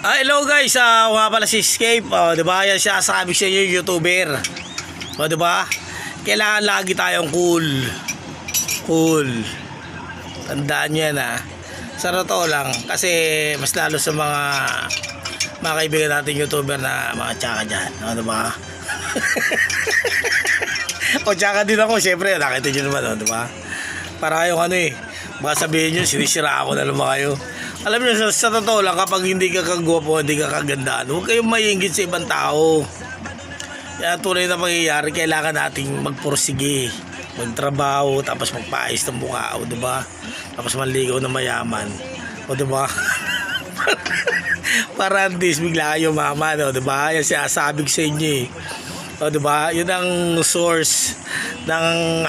Hello guys, nga pala si Escape. Diba? Yan siya, sabi siya yung YouTuber. Diba? Kailangan lagi tayong cool. Cool. Tandaan nyo yan Sa totoo lang. Kasi mas lalo sa mga kaibigan natin YouTuber na mga tsaka dyan. Diba? O tsaka din ako, syempre. Nakita nyo naman, diba? Para kayong baka sabihin nyo, sinisira ako na naman kayo. Alam niyo, sa totoo lang, kapag hindi ka kagwapo, hindi ka kagandaan, huwag kayong maiinggit sa ibang tao. Kaya tunay na pangyayari, kailangan nating magpursige, magtrabaho, tapos magpaayos ng mukha, o diba? Tapos manligaw na mayaman, o diba? Para antis, bigla kayo maman, o diba? Yan sinasabi ko sa inyo o diba? Yun ang source ng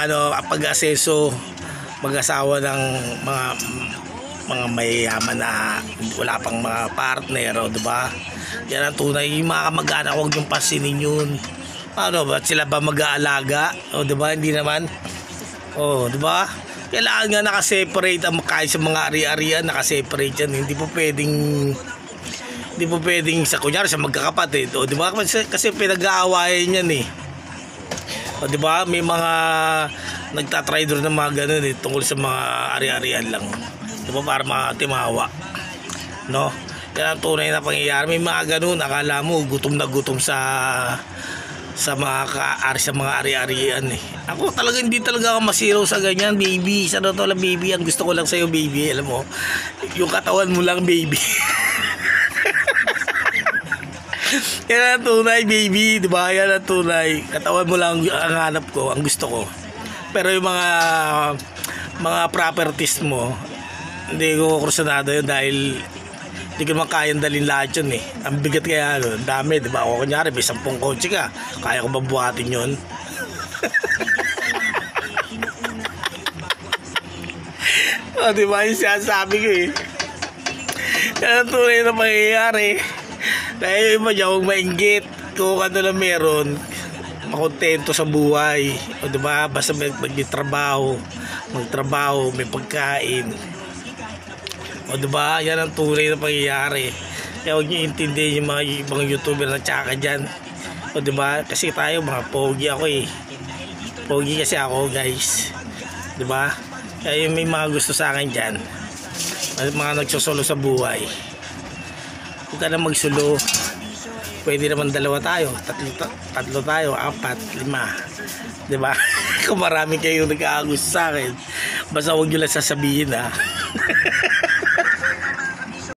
pag-aseso mag-asawa ng mga mayayaman na wala pang mga partner, o diba? Yan ang tunay. Yung mga kamag-anak, huwag yung pasinin yun. Ano ba? Sila ba mag-aalaga? O diba? Hindi naman. O diba? Kailangan nga nakaseparate ang kahit sa mga ari-arian, nakaseparate yan. Hindi po pwedeng sa kunyari sa magkakapatid, o diba? Kasi pinag-aawayan yan o diba? May mga nagtatrader ng mga ganun tungkol sa mga ari-arian lang, diba? Para matimawa, no? Yan ang tunay na pangyayari. May mga ganun, akala mo gutom na gutom sa mga ari-arian Ako talaga hindi talaga ako masilaw sa ganyan, baby. Sa totoo lang, baby, ang gusto ko lang sa'yo, baby, alam mo, yung katawan mo lang, baby. Yan ang tunay, baby, diba? Yan ang tunay. Katawan mo lang ang hanap ko, ang gusto ko. Pero yung mga properties mo, hindi ko kursunado yun dahil hindi ko naman kayang dalhin lahat yun Ang bigat kaya ang dami, diba? O kunyari, may 10 kotse ka, kaya ko ba buhatin yun? O diba, yung sinasabi ko Yan ang tunay na pangyayari. Dahil iba niya, huwag mainggit kung ano lang meron, makontento sa buhay, o diba? Basta magtrabaho, may pagkain, o diba? Yan ang tunay na pangyayari. Kaya huwag niyo intindihin yung mga ibang YouTuber na tsaka dyan, o diba? Kasi tayo mga pogi ako pogi kasi ako, guys, diba? Kaya yung may mga gusto sa akin dyan, mga nagsusolo sa buhay, huwag ka na magsulo. Pwede naman 2 tayo, 3 tayo, 4, 5, diba? Kung marami kayong nag-aagusto sa akin, basta huwag nyo lang sasabihin